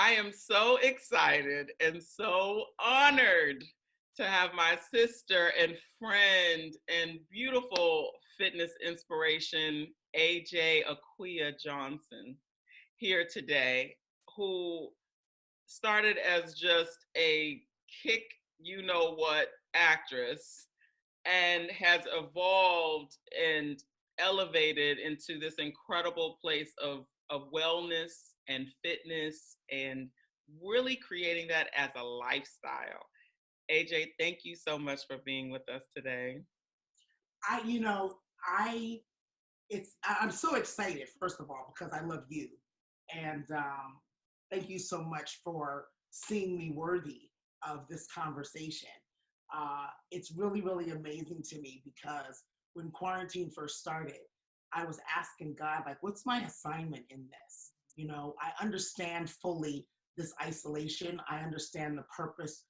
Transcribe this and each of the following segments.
I am so excited and so honored to have my sister and friend and beautiful fitness inspiration, AJ Aquia Johnson, here today, who started as just a kick, you know what, actress and has evolved and elevated into this incredible place of wellness and fitness and really creating that as a lifestyle. AJ, thank you so much for being with us today. I, you know, I, I'm so excited, first of all, because I love you. And thank you so much for seeing me worthy of this conversation. It's really, really amazing to me because when quarantine first started, I was asking God, like, what's my assignment in this? I understand fully this isolation. I understand the purpose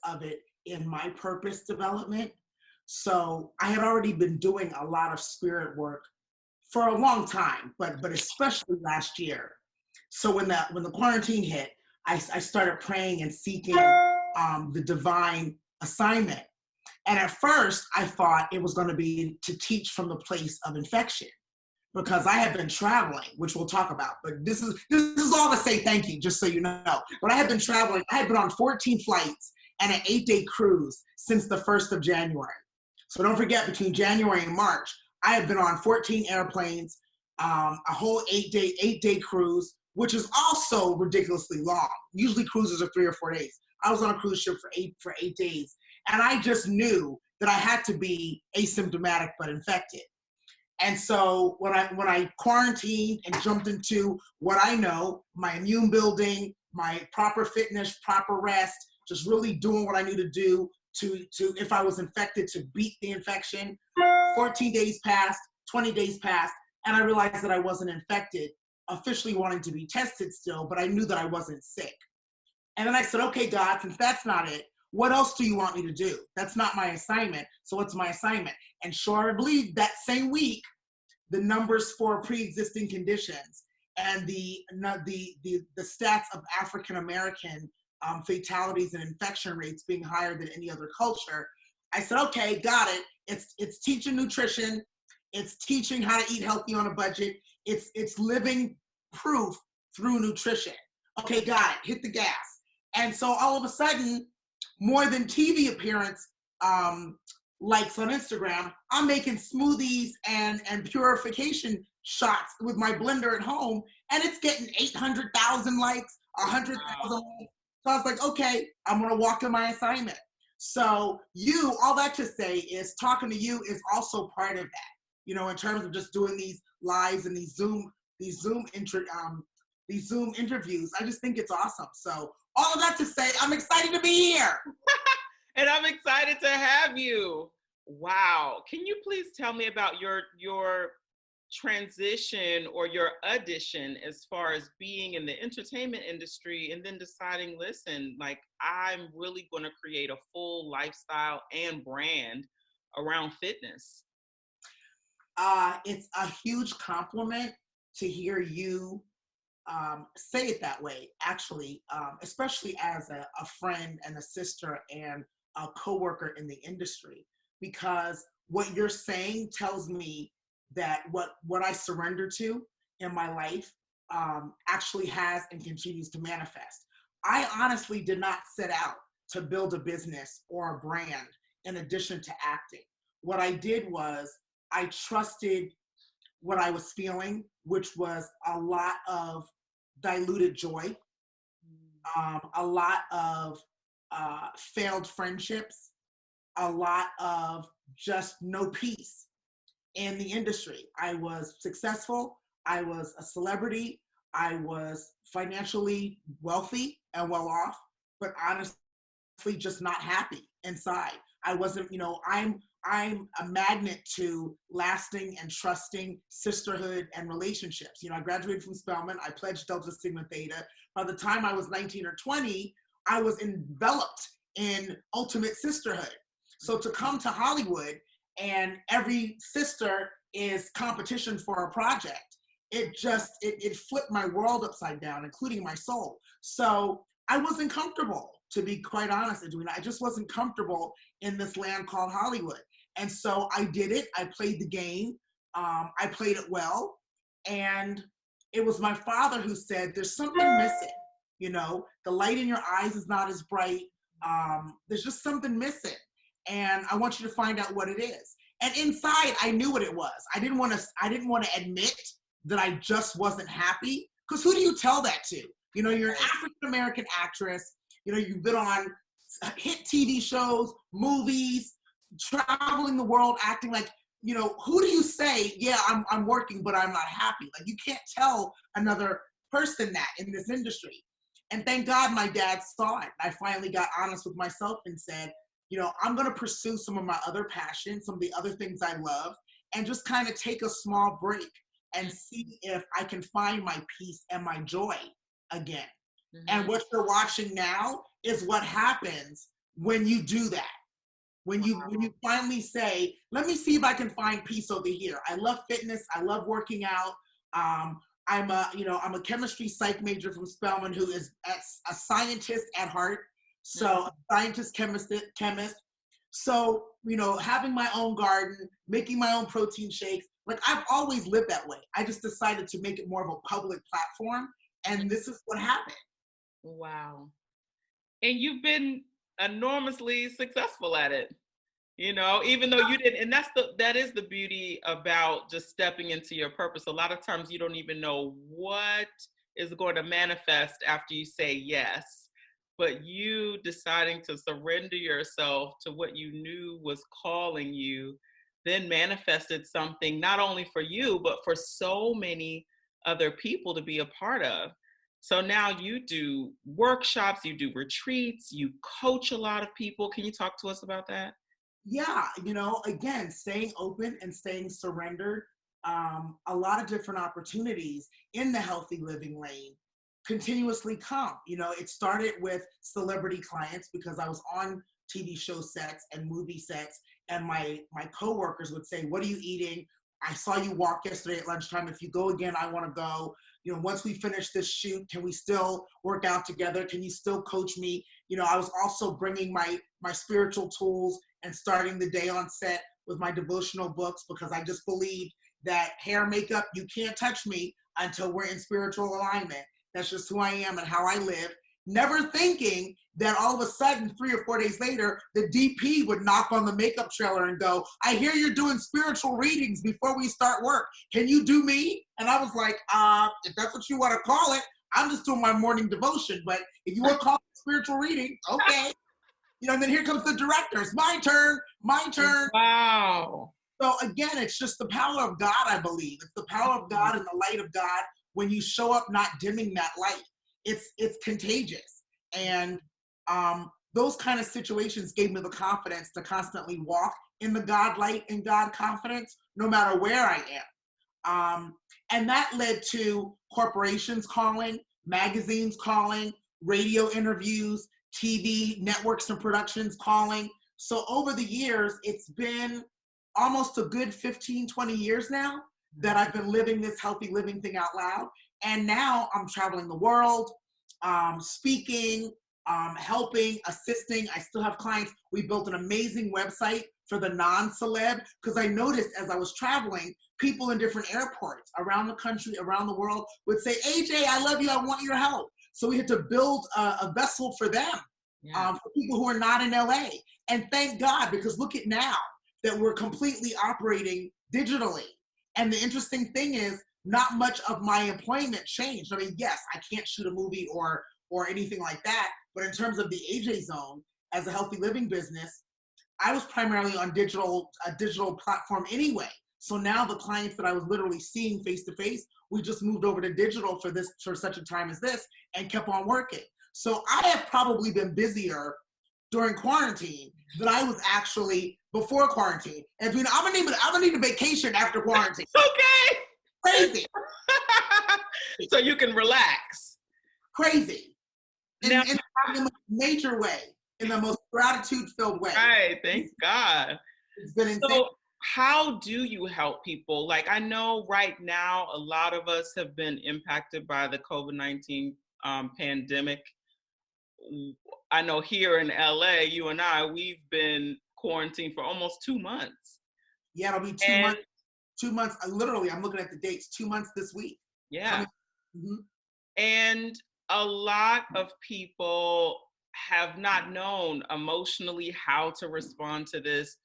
of it in my purpose development. So I had already been doing a lot of spirit work for a long time, but especially last year. So when the quarantine hit, I started praying and seeking the divine assignment. And at first, I thought it was going to be to teach from the place of infection because I had been traveling, which we'll talk about. But this is all to say thank you, just so you know. But I had been traveling. I had been on 14 flights and an 8-day cruise since the 1st of January. So don't forget, between January and March, I have been on 14 airplanes, a whole 8-day cruise, which is also ridiculously long. Usually cruises are 3 or 4 days. I was on a cruise ship for 8 days, and I just knew that I had to be asymptomatic but infected. And so when I quarantined and jumped into what I know, my immune building, my proper fitness, proper rest, just really doing what I need to do to if I was infected, to beat the infection. 14 days passed, 20 days passed, and I realized that I wasn't infected, officially wanting to be tested still, but I knew that I wasn't sick. And then I said, okay, God, since that's not it, what else do you want me to do? That's not my assignment. So what's my assignment? And sure, I believe that same week, the numbers for pre-existing conditions and the stats of African-American fatalities and infection rates being higher than any other culture, I said, okay, got it. It's teaching nutrition. It's teaching how to eat healthy on a budget. It's living proof through nutrition. Okay, got it. Hit the gas. And so all of a sudden, more than TV appearance likes on Instagram, I'm making smoothies and purification shots with my blender at home, and it's getting 800,000 likes, 100,000 likes. So I was like, okay, I'm gonna walk in my assignment. So all that to say is talking to you is also part of that, in terms of just doing these lives and these Zoom interviews. I just think it's awesome. So all of that to say, I'm excited to be here. And I'm excited to have you. Wow. Can you please tell me about your transition or your audition as far as being in the entertainment industry and then deciding, listen, like, I'm really going to create a full lifestyle and brand around fitness? It's a huge compliment to hear you say it that way, actually, especially as a friend and a sister and a coworker in the industry, because what you're saying tells me that what I surrender to in my life actually has and continues to manifest. I honestly did not set out to build a business or a brand in addition to acting. What I did was I trusted what I was feeling, which was a lot of diluted joy, a lot of failed friendships, a lot of just no peace in the industry. I was successful, I was a celebrity, I was financially wealthy and well off, but honestly just not happy inside. I wasn't, I'm a magnet to lasting and trusting sisterhood and relationships. I graduated from Spelman. I pledged Delta Sigma Theta. By the time I was 19 or 20, I was enveloped in ultimate sisterhood. So to come to Hollywood and every sister is competition for a project, it flipped my world upside down, including my soul. So I wasn't comfortable, to be quite honest, Edwina. I just wasn't comfortable in this land called Hollywood. And so I did it. I played the game. I played it well. And it was my father who said, there's something missing. You know, the light in your eyes is not as bright. There's just something missing. And I want you to find out what it is. And inside, I knew what it was. I didn't want to admit that I just wasn't happy. Because who do you tell that to? You know, you're an African-American actress. You know, you've been on hit TV shows, movies, traveling the world, acting like, you know, who do you say, yeah, I'm working, but I'm not happy? Like, you can't tell another person that in this industry. And thank God my dad saw it. I finally got honest with myself and said, you know, I'm going to pursue some of my other passions, some of the other things I love, and just kind of take a small break and see if I can find my peace and my joy again. Mm-hmm. And what you're watching now is what happens when you do that. When you finally say, let me see if I can find peace over here. I love fitness. I love working out. I'm a chemistry psych major from Spelman who is a scientist at heart. So a scientist, chemist. So, you know, having my own garden, making my own protein shakes, like I've always lived that way. I just decided to make it more of a public platform. And this is what happened. Wow. And you've been enormously successful at it, you know, even though you didn't, and that is the beauty about just stepping into your purpose. A lot of times you don't even know what is going to manifest after you say yes, but you deciding to surrender yourself to what you knew was calling you, then manifested something not only for you, but for so many other people to be a part of. So now you do workshops, you do retreats, you coach a lot of people. Can you talk to us about that? Yeah, you know, again, staying open and staying surrendered. A lot of different opportunities in the healthy living lane continuously come. You know, it started with celebrity clients because I was on TV show sets and movie sets, and my coworkers would say, what are you eating? I saw you walk yesterday at lunchtime. If you go again, I want to go. You know, once we finish this shoot, can we still work out together? Can you still coach me? You know, I was also bringing my spiritual tools and starting the day on set with my devotional books because I just believed that hair, makeup, you can't touch me until we're in spiritual alignment. That's just who I am and how I live. Never thinking that all of a sudden, 3 or 4 days later, the DP would knock on the makeup trailer and go, I hear you're doing spiritual readings before we start work. Can you do me? And I was like, if that's what you want to call it, I'm just doing my morning devotion. But if you want to call it spiritual reading, okay. You know, and then here comes the director. It's my turn, my turn. Wow. So again, it's just the power of God, I believe. It's the power of God and the light of God when you show up not dimming that light. It's contagious. And those kind of situations gave me the confidence to constantly walk in the God light and God confidence, no matter where I am. And that led to corporations calling, magazines calling, radio interviews, TV networks and productions calling. So over the years, it's been almost a good 15, 20 years now that I've been living this healthy living thing out loud. And now I'm traveling the world, speaking, helping, assisting. I still have clients. We built an amazing website for the non-celeb because I noticed as I was traveling, people in different airports around the country, around the world would say, AJ, I love you. I want your help. So we had to build a vessel for them, for people who are not in LA. And thank God, because look at now that we're completely operating digitally. And the interesting thing is not much of my employment changed. I mean, yes, I can't shoot a movie or anything like that. But in terms of the AJ Zone as a healthy living business, I was primarily on a digital platform anyway. So now the clients that I was literally seeing face to face, we just moved over to digital for such a time as this and kept on working. So I have probably been busier during quarantine than I was actually before quarantine. And I'm gonna need a vacation after quarantine. Okay. Crazy. So you can relax. Crazy. Now, in the most major way, in the most gratitude-filled way. Right, thank God. It's been insane. So how do you help people? Like, I know right now a lot of us have been impacted by the COVID-19 pandemic. I know here in LA, you and I, we've been quarantined for almost 2 months. Yeah, it'll be two And months. 2 months. Literally, I'm looking at the dates. 2 months this week. yeah, Coming. Mhm. and a lot of people have not known emotionally how to respond to this,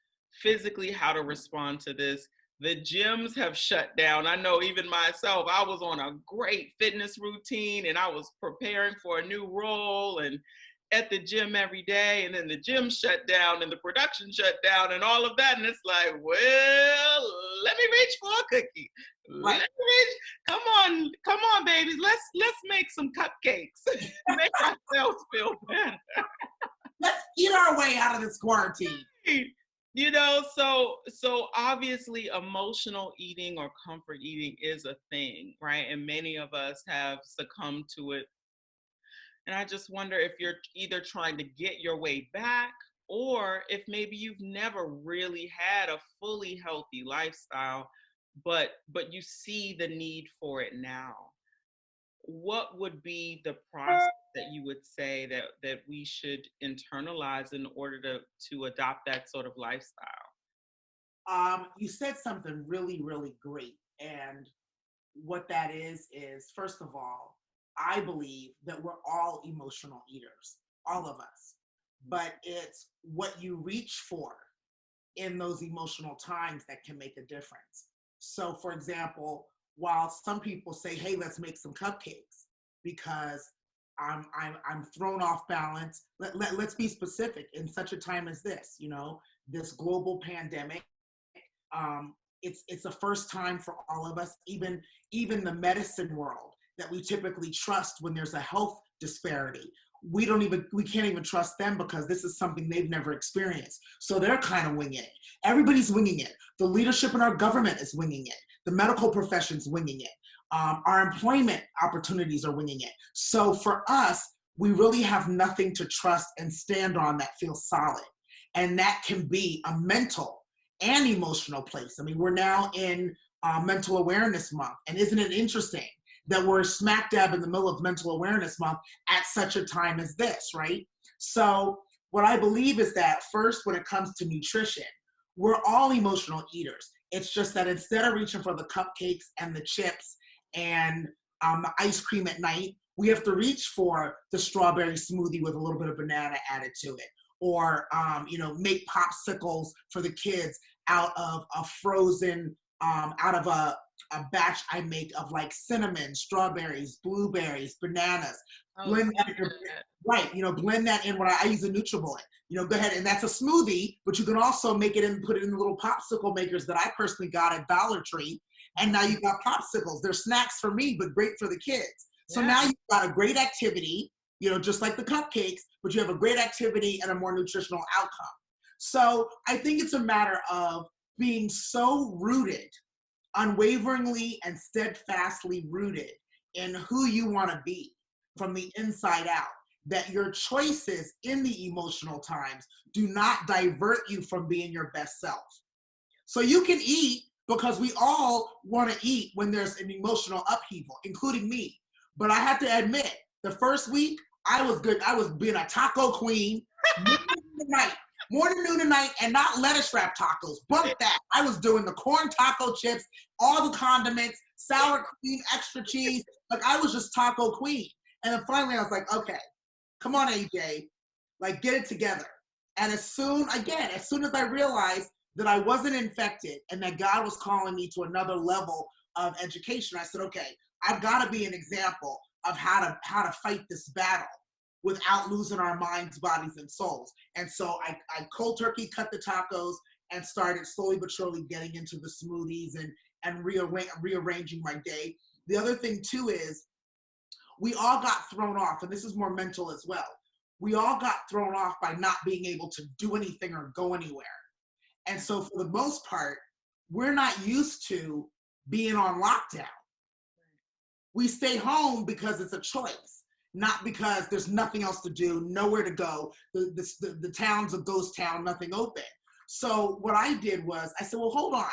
physically how to respond to this. The gyms have shut down. I know even myself, I was on a great fitness routine and I was preparing for a new role and at the gym every day. And then the gym shut down and the production shut down and all of that. And it's like, well, let me reach for a cookie. Let Right. me reach. Come on, babies. Let's make some cupcakes. Make ourselves feel better. Let's eat our way out of this quarantine. You know, so obviously emotional eating or comfort eating is a thing, right? And many of us have succumbed to it. And I just wonder if you're either trying to get your way back or if maybe you've never really had a fully healthy lifestyle, but you see the need for it now. What would be the process that you would say that we should internalize in order to adopt that sort of lifestyle? You said something really, really great. And what that is first of all, I believe that we're all emotional eaters, all of us. But it's what you reach for in those emotional times that can make a difference. So, for example, while some people say, "Hey, let's make some cupcakes," because I'm thrown off balance. Let's be specific. In such a time as this, this global pandemic, it's the first time for all of us, even the medicine world that we typically trust when there's a health disparity. We can't even trust them because this is something they've never experienced. So they're kind of winging it. Everybody's winging it. The leadership in our government is winging it. The medical profession's winging it. Our employment opportunities are winging it. So for us, we really have nothing to trust and stand on that feels solid. And that can be a mental and emotional place. I mean, we're now in Mental Awareness Month. And isn't it interesting that we're smack dab in the middle of Mental Awareness Month at such a time as this, right? So what I believe is that first, when it comes to nutrition, we're all emotional eaters. It's just that instead of reaching for the cupcakes and the chips and the ice cream at night, we have to reach for the strawberry smoothie with a little bit of banana added to it. Or, make popsicles for the kids out of a frozen, out of a batch I make of like cinnamon, strawberries, blueberries, bananas. Oh, Blend that in, right, blend that in. What I use a NutriBullet. Go ahead, and that's a smoothie, but you can also make it and put it in the little popsicle makers that I personally got at Dollar Tree. And now you've got popsicles. They're snacks for me, but great for the kids. So now you've got a great activity, just like the cupcakes, but you have a great activity and a more nutritional outcome. So I think it's a matter of being so rooted, unwaveringly and steadfastly rooted in who you want to be from the inside out, that your choices in the emotional times do not divert you from being your best self. So you can eat, because we all want to eat when there's an emotional upheaval, including me. But I have to admit, the first week, I was good. I was being a taco queen, morning, noon, and night, and not lettuce wrap tacos. Bump that. I was doing the corn taco chips, all the condiments, sour cream, extra cheese. Like, I was just taco queen. And then finally I was like, okay, come on, AJ, like, get it together. And as soon as I realized that I wasn't infected and that God was calling me to another level of education, I said, okay, I've got to be an example of how to fight this battle without losing our minds, bodies, and souls. And so I cold turkey cut the tacos and started slowly but surely getting into the smoothies and rearranging my day. The other thing too is we all got thrown off, and this is more mental as well. We all got thrown off by not being able to do anything or go anywhere. And so for the most part, we're not used to being on lockdown. We stay home because it's a choice, not because there's nothing else to do, nowhere to go. The town's a ghost town, nothing open. So what I did was I said, well, hold on.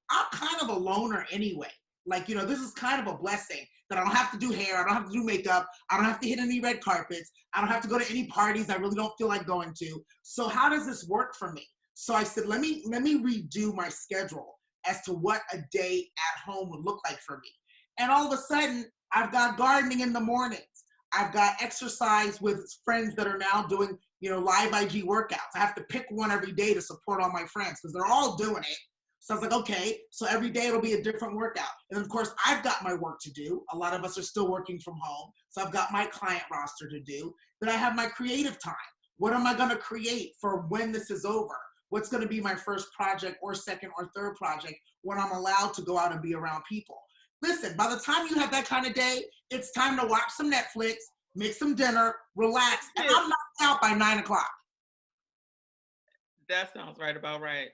I'm kind of a loner anyway. Like, this is kind of a blessing that I don't have to do hair. I don't have to do makeup. I don't have to hit any red carpets. I don't have to go to any parties I really don't feel like going to. So how does this work for me? So I said, let me redo my schedule as to what a day at home would look like for me. And all of a sudden, I've got gardening in the mornings. I've got exercise with friends that are now doing, live IG workouts. I have to pick one every day to support all my friends because they're all doing it. So I was like, okay, so every day it'll be a different workout. And of course, I've got my work to do. A lot of us are still working from home. So I've got my client roster to do. Then I have my creative time. What am I going to create for when this is over? What's going to be my first project or second or third project when I'm allowed to go out and be around people? Listen, by the time you have that kind of day, it's time to watch some Netflix, make some dinner, relax, and I'm knocked out by 9 o'clock. That sounds right about right.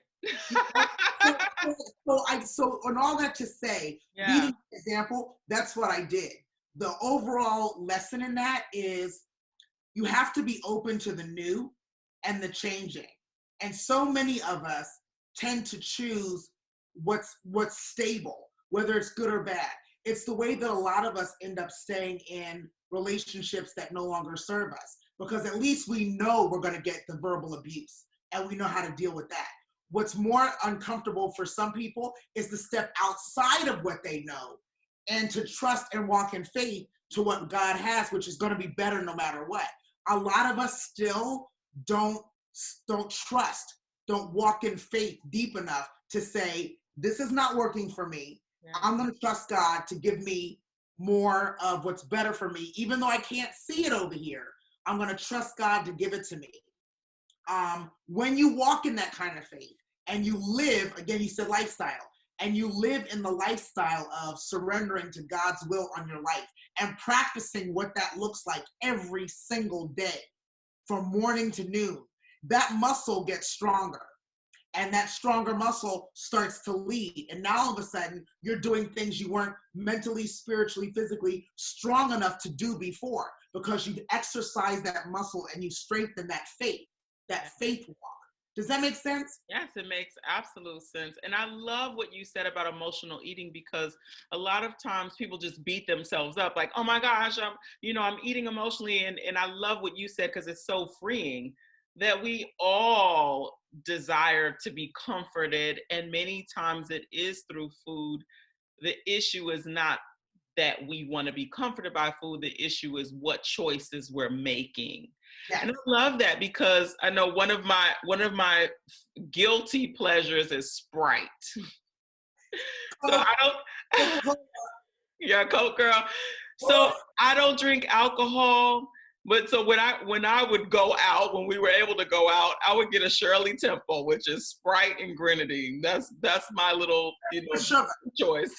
So and all that to say, leading an example, that's what I did. The overall lesson in that is you have to be open to the new and the changing. And so many of us tend to choose what's stable, whether it's good or bad. It's the way that a lot of us end up staying in relationships that no longer serve us, because at least we know we're going to get the verbal abuse and we know how to deal with that. What's more uncomfortable for some people is to step outside of what they know and to trust and walk in faith to what God has, which is going to be better no matter what. A lot of us still don't trust, don't walk in faith deep enough to say, this is not working for me. Yeah. I'm going to trust God to give me more of what's better for me. Even though I can't see it over here, I'm going to trust God to give it to me. When you walk in that kind of faith and you live, again, you said lifestyle, and you live in the lifestyle of surrendering to God's will on your life and practicing what that looks like every single day from morning to noon, that muscle gets stronger. And that stronger muscle starts to lead. And now all of a sudden, you're doing things you weren't mentally, spiritually, physically strong enough to do before, because you've exercised that muscle and you strengthen that faith walk. Does that make sense? Yes, it makes absolute sense. And I love what you said about emotional eating, because a lot of times people just beat themselves up like, oh my gosh, I'm eating emotionally. And I love what you said, because it's so freeing that we all desire to be comforted. And many times it is through food. The issue is not that we want to be comforted by food. The issue is what choices we're making. Yes. And I love that, because I know one of my guilty pleasures is Sprite. So I don't, you're a Coke girl. So I don't drink alcohol, but so when I would go out, when we were able to go out, I would get a Shirley Temple, which is Sprite and grenadine. That's my little choice.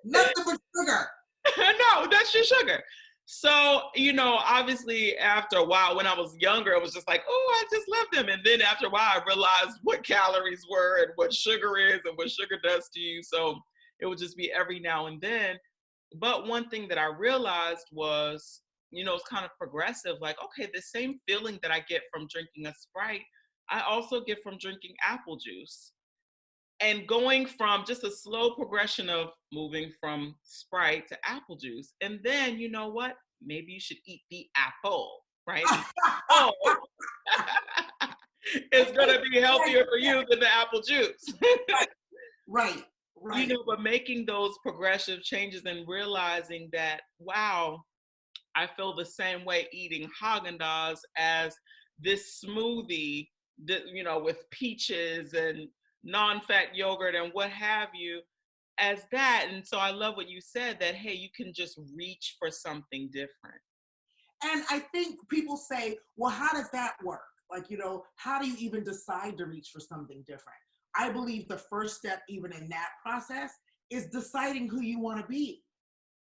Nothing but sugar. No, that's your sugar. So, obviously after a while, when I was younger, it was just like, oh, I just love them. And then after a while, I realized what calories were and what sugar is and what sugar does to you. So it would just be every now and then. But one thing that I realized was, it's kind of progressive. Like, okay, the same feeling that I get from drinking a Sprite, I also get from drinking apple juice. And going from just a slow progression of moving from Sprite to apple juice. And then, you know what? Maybe you should eat the apple, right? Oh, it's going to be healthier for you than the apple juice. Right. But making those progressive changes and realizing that, wow, I feel the same way eating Haagen-Dazs as this smoothie, with peaches and non-fat yogurt and what have you, as that. And so I love what you said, that, hey, you can just reach for something different. And I think people say, well, how does that work? Like, how do you even decide to reach for something different? I believe the first step, even in that process, is deciding who you want to be.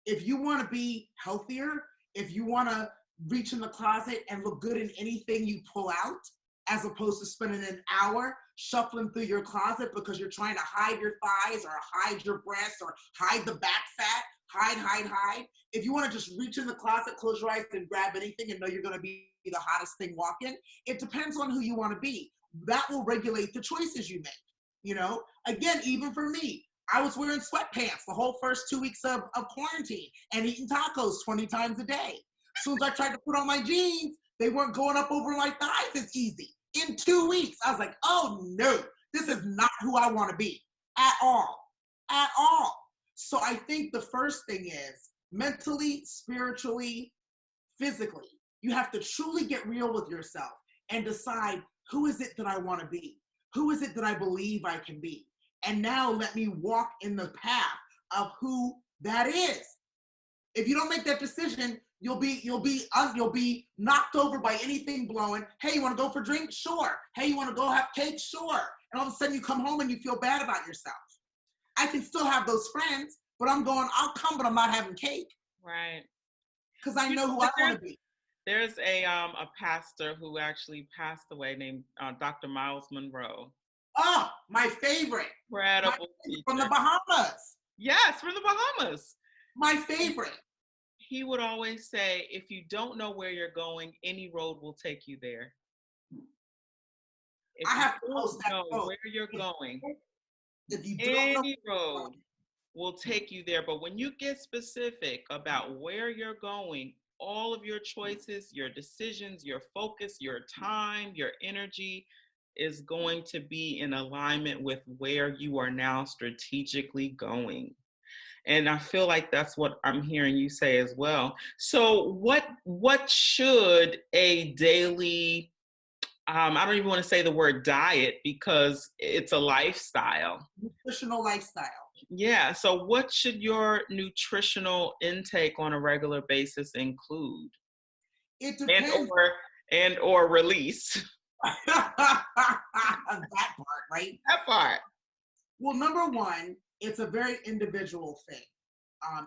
If you want to be healthier, if you want to reach in the closet and look good in anything you pull out, as opposed to spending an hour shuffling through your closet because you're trying to hide your thighs or hide your breasts or hide the back fat, hide. If you want to just reach in the closet, close your eyes and grab anything and know you're going to be the hottest thing walking, it depends on who you want to be. that will regulate the choices you make. You know, again, even for me, I was wearing sweatpants the whole first 2 weeks of quarantine and eating tacos 20 times a day. As soon as I tried to put on my jeans, they weren't going up over my thighs as easy. In 2 weeks, I was like, oh no, this is not who I want to be at all, at all. So I think the first thing is mentally, spiritually, physically, you have to truly get real with yourself and decide, who is it that I want to be? Who is it that I believe I can be? And now let me walk in the path of who that is. If you don't make that decision, you'll be knocked over by anything blowing. Hey, you want to go for drinks? Sure. Hey, you want to go have cake? Sure. And all of a sudden you come home and you feel bad about yourself. I can still have those friends, but I'm going, I'll come, but I'm not having cake. Right. Because I know who I want to be. There's a pastor who actually passed away named Dr. Miles Monroe. Oh, my favorite. Incredible. From the Bahamas. Yes, from the Bahamas. My favorite. He would always say, if you don't know where you're going, any road will take you there. If I have you to post that don't know quote. where you're going, if you don't know any road will take you there. But when you get specific about where you're going, all of your choices, your decisions, your focus, your time, your energy is going to be in alignment with where you are now strategically going. And I feel like that's what I'm hearing you say as well. So what should a daily, I don't even want to say the word diet because it's a lifestyle. Nutritional lifestyle. Yeah. So what should your nutritional intake on a regular basis include? It depends. And or release. That part, right? That part. Well, number one, it's a very individual thing.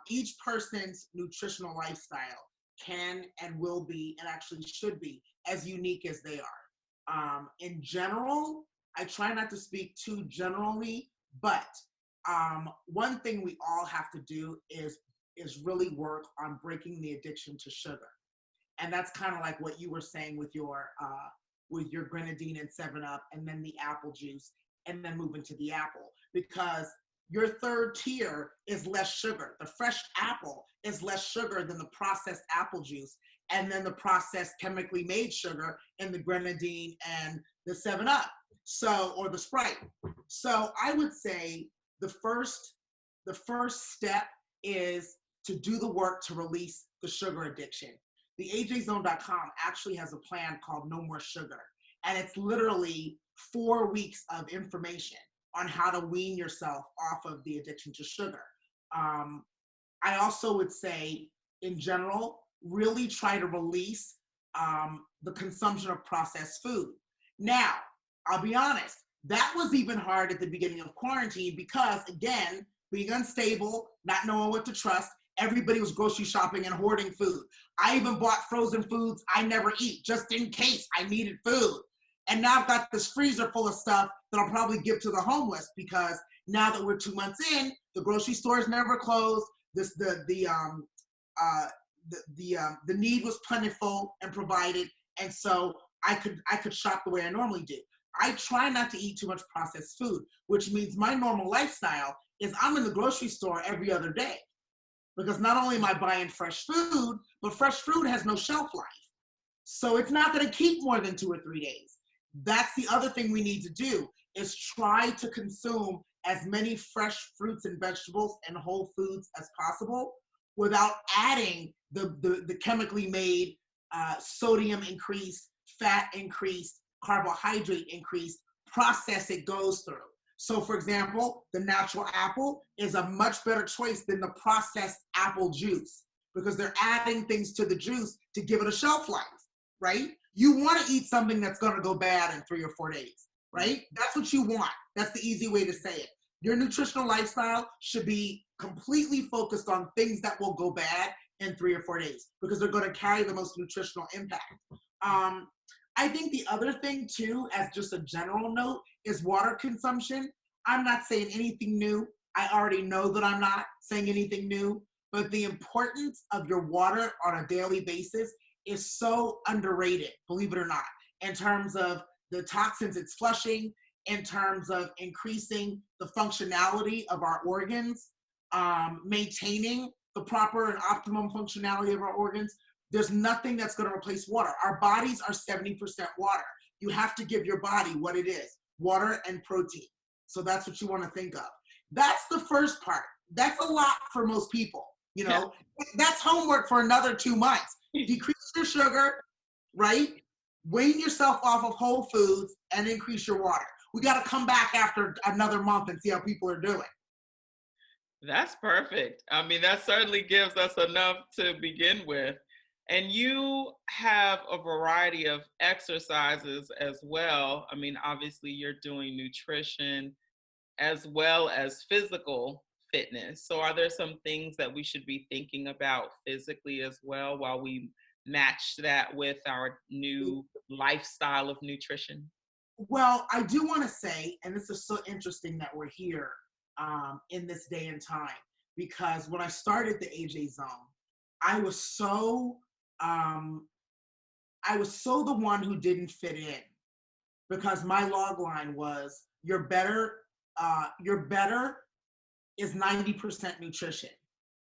Each person's nutritional lifestyle can and will be, and actually should be, as unique as they are. In general, I try not to speak too generally, but one thing we all have to do is really work on breaking the addiction to sugar. And that's kind of like what you were saying with your grenadine and 7-Up, and then the apple juice, and then moving to the apple. Because your third tier is less sugar. The fresh apple is less sugar than the processed apple juice, and then the processed chemically made sugar in the grenadine and the 7-Up, or the Sprite. So I would say the first step is to do the work to release the sugar addiction. The AJZone.com actually has a plan called No More Sugar, and it's literally 4 weeks of information on how to wean yourself off of the addiction to sugar. I also would say, in general, really try to release the consumption of processed food. Now, I'll be honest, that was even hard at the beginning of quarantine because, again, being unstable, not knowing what to trust, everybody was grocery shopping and hoarding food. I even bought frozen foods I never eat, just in case I needed food. And now I've got this freezer full of stuff that I'll probably give to the homeless, because now that we're 2 months in, the grocery stores never closed. The need was plentiful and provided, and so I could shop the way I normally do. I try not to eat too much processed food, which means my normal lifestyle is I'm in the grocery store every other day. Because not only am I buying fresh food, but fresh fruit has no shelf life. So it's not gonna keep more than 2 or 3 days. That's the other thing we need to do, is try to consume as many fresh fruits and vegetables and whole foods as possible without adding the chemically made sodium increase, fat increase, carbohydrate increase process it goes through. So for example, the natural apple is a much better choice than the processed apple juice, because they're adding things to the juice to give it a shelf life, right? You want to eat something that's going to go bad in 3 or 4 days, right? That's what you want. That's the easy way to say it. Your nutritional lifestyle should be completely focused on things that will go bad in 3 or 4 days, because they're going to carry the most nutritional impact. I think the other thing too, as just a general note, is water consumption. I'm not saying anything new. I already know that I'm not saying anything new, but the importance of your water on a daily basis is so underrated, believe it or not, in terms of the toxins it's flushing, in terms of increasing the functionality of our organs, maintaining the proper and optimum functionality of our organs. There's nothing that's going to replace water. Our bodies are 70% water. You have to give your body what it is, water and protein. So that's what you want to think of. That's the first part. That's a lot for most people. You know, that's homework for another 2 months. Decrease your sugar, right? Wean yourself off of whole foods and increase your water. We got to come back after another month and see how people are doing. That's perfect. I mean, that certainly gives us enough to begin with. And you have a variety of exercises as well. I mean, obviously, you're doing nutrition as well as physical fitness. So, are there some things that we should be thinking about physically as well while we match that with our new lifestyle of nutrition? Well, I do want to say, and this is so interesting that we're here in this day and time, because when I started the AJ Zone, I was so the one who didn't fit in, because my log line was you're better is 90% nutrition,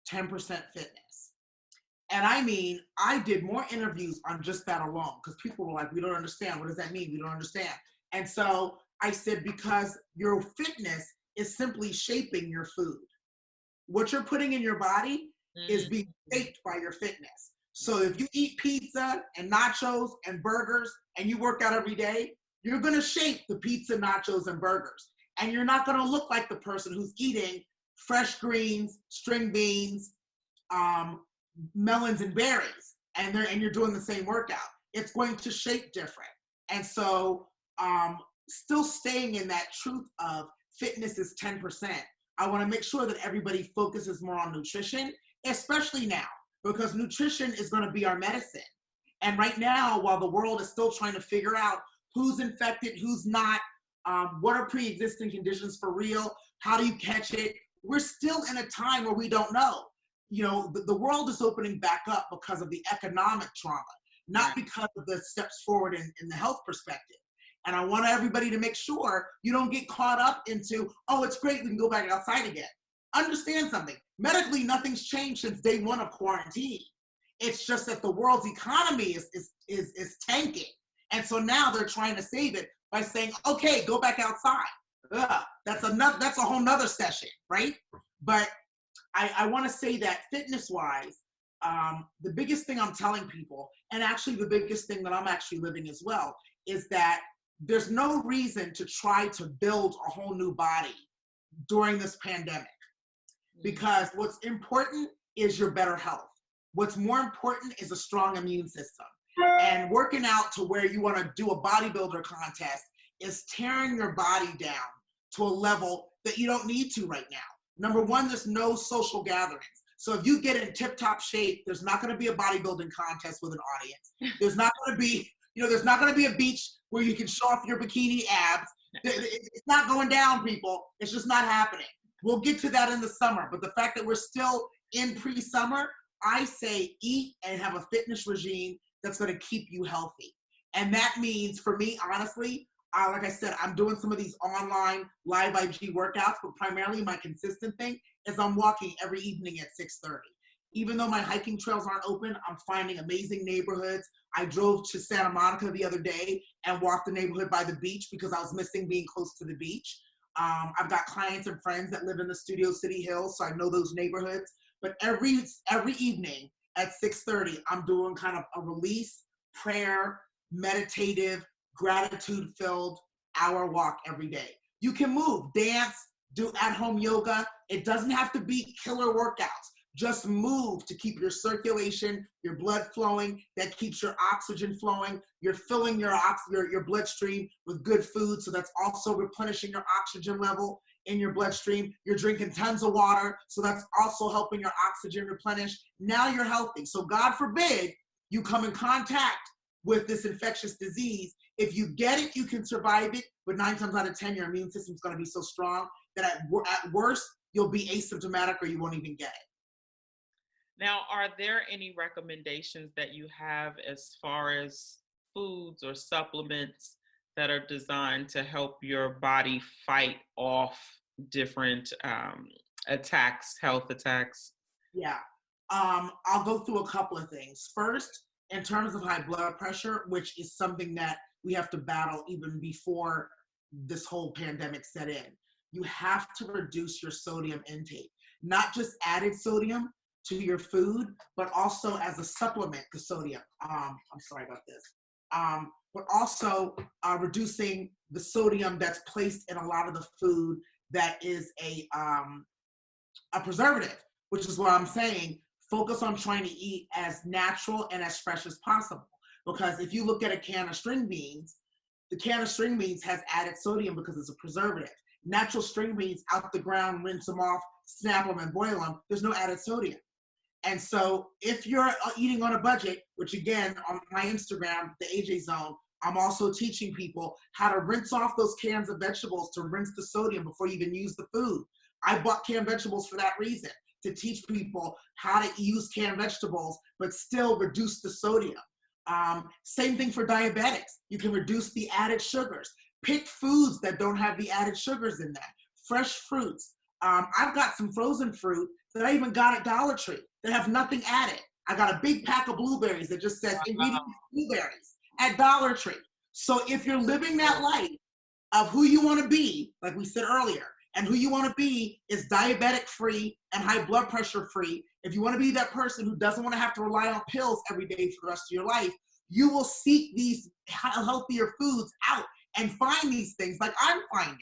10% fitness. And I mean, I did more interviews on just that alone, because people were like, we don't understand. What does that mean? We don't understand. And so I said, because your fitness is simply shaping your food. What you're putting in your body is being shaped by your fitness. So if you eat pizza and nachos and burgers and you work out every day, you're going to shape the pizza, nachos, and burgers. And you're not going to look like the person who's eating fresh greens, string beans, melons, and berries, and you're doing the same workout. It's going to shape different. And so still staying in that truth of fitness is 10%. I want to make sure that everybody focuses more on nutrition, especially now, because nutrition is going to be our medicine. And right now, while the world is still trying to figure out who's infected, who's not, what are pre-existing conditions for real, how do you catch it, we're still in a time where we don't know. You know, the world is opening back up because of the economic trauma, not because of the steps forward in the health perspective. And I want everybody to make sure you don't get caught up into, oh, it's great, we can go back outside again. Understand something. Medically, nothing's changed since day one of quarantine. It's just that the world's economy is tanking. And so now they're trying to save it by saying, okay, go back outside. Ugh, that's a whole nother session, right? But I want to say that fitness-wise, the biggest thing I'm telling people, and actually the biggest thing that I'm actually living as well, is that there's no reason to try to build a whole new body during this pandemic, because what's important is your better health. What's more important is a strong immune system. And working out to where you want to do a bodybuilder contest is tearing your body down to a level that you don't need to right now. Number one, there's no social gatherings. So if you get in tip-top shape, there's not going to be a bodybuilding contest with an audience. There's not going to be, there's not going to be a beach where you can show off your bikini abs. It's not going down, people. It's just not happening. We'll get to that in the summer. But the fact that we're still in pre-summer, I say eat and have a fitness regime that's going to keep you healthy. And that means, for me, honestly, like I said, I'm doing some of these online live IG workouts, but primarily my consistent thing is I'm walking every evening at 6:30. Even though my hiking trails aren't open, I'm finding amazing neighborhoods. I drove to Santa Monica the other day and walked the neighborhood by the beach because I was missing being close to the beach. I've got clients and friends that live in the Studio City Hills, so I know those neighborhoods. But every evening at 6:30, I'm doing kind of a release, prayer, meditative, gratitude-filled hour walk every day. You can move, dance, do at-home yoga. It doesn't have to be killer workouts. Just move to keep your circulation, your blood flowing. That keeps your oxygen flowing. You're filling your bloodstream with good food, so that's also replenishing your oxygen level in your bloodstream. You're drinking tons of water, so that's also helping your oxygen replenish. Now you're healthy. So God forbid you come in contact with this infectious disease. If you get it, you can survive it, but 9 times out of 10, your immune system's going to be so strong that at worst, you'll be asymptomatic or you won't even get it. Now, are there any recommendations that you have as far as foods or supplements that are designed to help your body fight off different attacks, health attacks? Yeah. I'll go through a couple of things. First, in terms of high blood pressure, which is something that we have to battle even before this whole pandemic set in, you have to reduce your sodium intake, not just added sodium to your food, but also as a supplement to sodium. I'm sorry about this. But also reducing the sodium that's placed in a lot of the food that is a preservative, which is what I'm saying. Focus on trying to eat as natural and as fresh as possible. Because if you look at a can of string beans, the can of string beans has added sodium because it's a preservative. Natural string beans out the ground, rinse them off, snap them and boil them, there's no added sodium. And so if you're eating on a budget, which again, on my Instagram, the AJ Zone, I'm also teaching people how to rinse off those cans of vegetables to rinse the sodium before you even use the food. I bought canned vegetables for that reason, to teach people how to use canned vegetables, but still reduce the sodium. Same thing for diabetics. You can reduce the added sugars. Pick foods that don't have the added sugars in them. Fresh fruits. I've got some frozen fruit that I even got at Dollar Tree that have nothing added. I got a big pack of blueberries that just says ingredients blueberries at Dollar Tree. So if you're living that life of who you want to be, like we said earlier, and who you want to be is diabetic free and high blood pressure free. If you want to be that person who doesn't want to have to rely on pills every day for the rest of your life, you will seek these healthier foods out and find these things like I'm finding.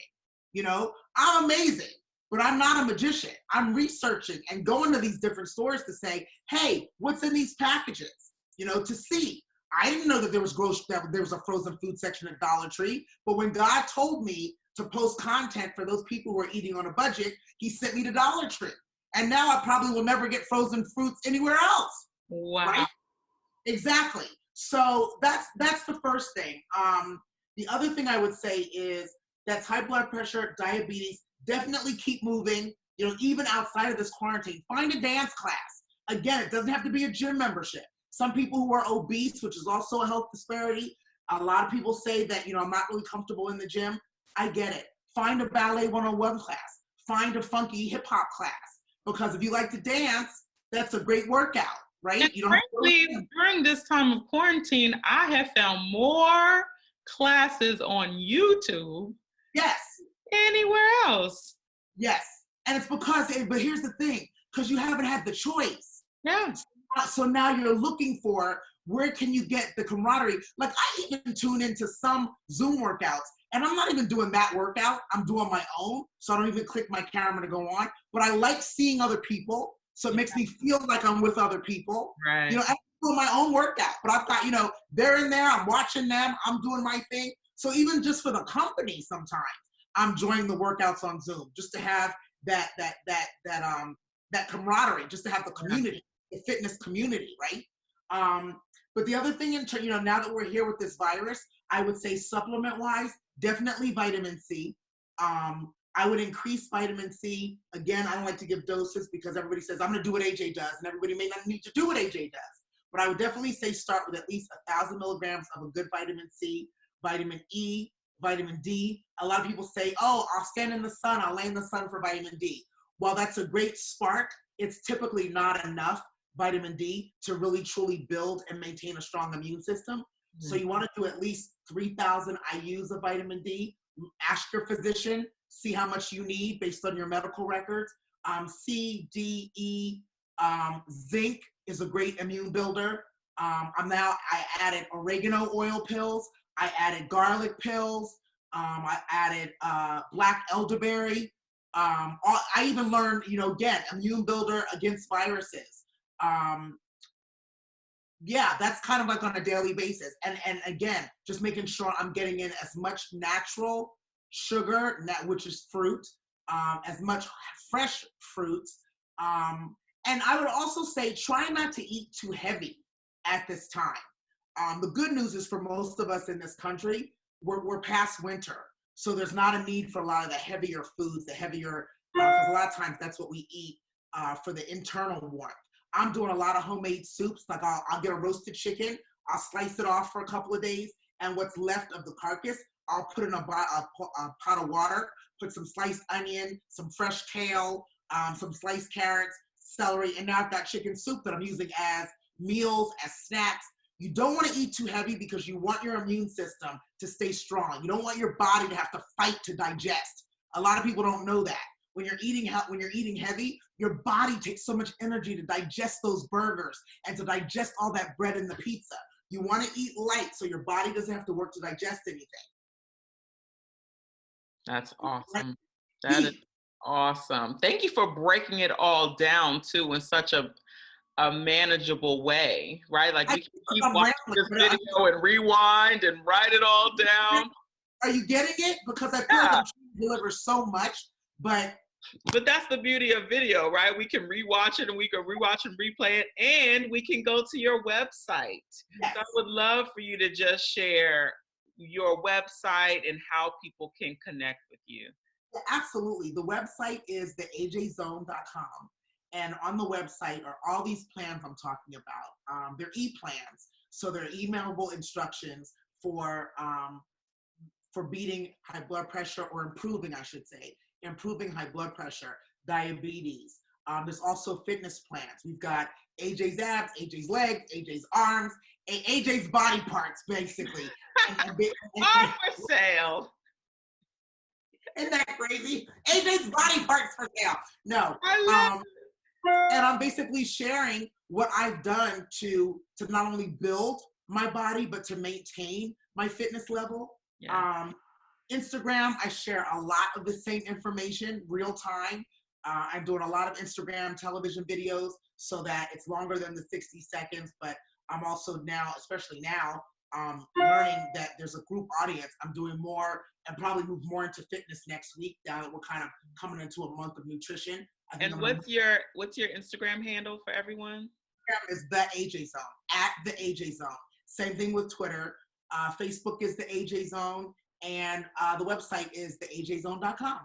You know, I'm amazing, but I'm not a magician. I'm researching and going to these different stores to say, hey, what's in these packages? You know, to see. I didn't know that there was a frozen food section at Dollar Tree, but when God told me to post content for those people who are eating on a budget, he sent me to Dollar Tree. And now I probably will never get frozen fruits anywhere else. Wow. Right? Exactly. So that's the first thing. The other thing I would say is that's high blood pressure, diabetes, definitely keep moving, you know, even outside of this quarantine. Find a dance class. Again, it doesn't have to be a gym membership. Some people who are obese, which is also a health disparity, a lot of people say that, you know, I'm not really comfortable in the gym. I get it. Find a ballet 101 class. Find a funky hip hop class. Because if you like to dance, that's a great workout, right? And you don't frankly, during this time of quarantine, I have found more classes on YouTube. Yes. Anywhere else. Yes. And it's because, but here's the thing, because you haven't had the choice. Yeah. So now you're looking for where can you get the camaraderie. Like I even tune into some Zoom workouts and I'm not even doing that workout. I'm doing my own. So I don't even click my camera to go on. But I like seeing other people. So it makes me feel like I'm with other people. Right. You know, I'm doing my own workout. But I've got, you know, they're in there. I'm watching them. I'm doing my thing. So even just for the company sometimes, I'm joining the workouts on Zoom just to have that camaraderie, just to have the community, the fitness community, right? But the other thing, you know, now that we're here with this virus, I would say supplement-wise, definitely vitamin C. I would increase vitamin C. Again, I don't like to give doses because everybody says, I'm going to do what AJ does, and everybody may not need to do what AJ does. But I would definitely say start with at least 1,000 milligrams of a good vitamin C, vitamin E, vitamin D. A lot of people say, oh, I'll stand in the sun, I'll lay in the sun for vitamin D. While that's a great spark, it's typically not enough vitamin D to really truly build and maintain a strong immune system. Mm-hmm. So you want to do at least 3,000 IUs of vitamin D. Ask your physician, see how much you need based on your medical records. C, D, E, zinc is a great immune builder. I added oregano oil pills. I added garlic pills. I added black elderberry. I even learned, you know, again, immune builder against viruses. Yeah, that's kind of like on a daily basis. And again, just making sure I'm getting in as much natural sugar, which is fruit, as much fresh fruits. And I would also say, try not to eat too heavy at this time. The good news is for most of us in this country, we're past winter. So there's not a need for a lot of the heavier foods, because a lot of times that's what we eat for the internal warmth. I'm doing a lot of homemade soups. Like I'll get a roasted chicken, I'll slice it off for a couple of days, and what's left of the carcass, I'll put in a pot of water, put some sliced onion, some fresh kale, some sliced carrots, celery, and now I've got chicken soup that I'm using as meals, as snacks. You don't want to eat too heavy because you want your immune system to stay strong. You don't want your body to have to fight to digest. A lot of people don't know that. When you're eating heavy, your body takes so much energy to digest those burgers and to digest all that bread and the pizza. You want to eat light so your body doesn't have to work to digest anything. That's awesome. Right? That is awesome. Thank you for breaking it all down too in such a manageable way, right? Like we can keep watching this video and rewind and write it all down. Are you getting it? Because I feel like I'm trying to deliver so much, but that's the beauty of video, right? We can rewatch it and we can rewatch and replay it, and we can go to your website. Yes. So I would love for you to just share your website and how people can connect with you. Yeah, absolutely. The website is theajzone.com. And on the website are all these plans I'm talking about. They're e-plans, so they're emailable instructions for beating high blood pressure, or improving, I should say, improving high blood pressure, diabetes. There's also fitness plans. We've got AJ's abs, AJ's legs, AJ's arms, AJ's body parts, basically. All for sale. Isn't that crazy? AJ's body parts for sale. No. I love and I'm basically sharing what I've done to not only build my body, but to maintain my fitness level. Yeah. Instagram, I share a lot of the same information real time. I'm doing a lot of Instagram television videos so that it's longer than the 60 seconds, but I'm also now, especially now, learning that there's a group audience. I'm doing more and probably move more into fitness next week now that we're kind of coming into a month of nutrition. And what's your Instagram handle for everyone? Instagram is the AJ Zone, at the AJ Zone. Same thing with Twitter. Facebook is the AJ Zone, and the website is theajzone.com.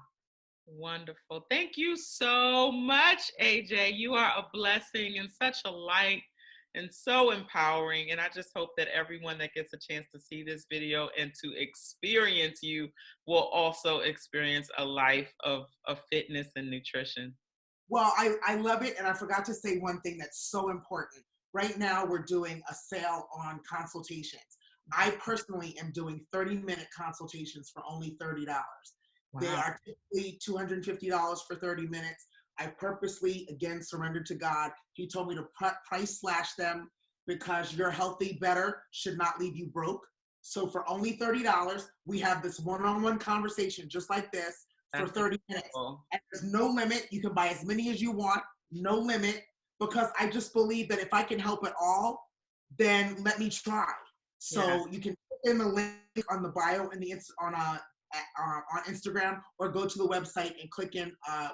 Wonderful. Thank you so much, AJ. You are a blessing and such a light and so empowering. And I just hope that everyone that gets a chance to see this video and to experience you will also experience a life of fitness and nutrition. Well, I love it. And I forgot to say one thing that's so important. Right now, we're doing a sale on consultations. I personally am doing 30-minute consultations for only $30. Wow. They are typically $250 for 30 minutes. I purposely, again, surrendered to God. He told me to price slash them because your healthy better should not leave you broke. So for only $30, we have this one-on-one conversation just like this for 30 minutes. And there's no limit. You can buy as many as you want, no limit, because I just believe that if I can help at all, then let me try. So you can put in the link on the bio in the on Instagram, or go to the website and click in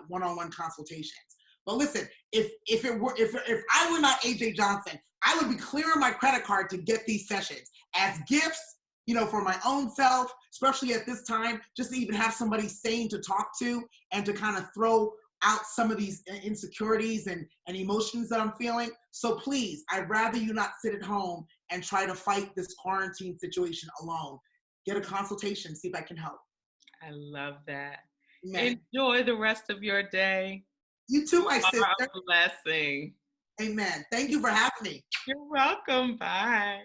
one-on-one consultations. But listen, if I were not AJ Johnson, I would be clearing my credit card to get these sessions as gifts, you know, for my own self, especially at this time, just to even have somebody sane to talk to and to kind of throw out some of these insecurities and emotions that I'm feeling. So please, I'd rather you not sit at home and try to fight this quarantine situation alone. Get a consultation, see if I can help. I love that. Amen. Enjoy the rest of your day. You too, my sister. A blessing. Amen. Thank you for having me. You're welcome. Bye.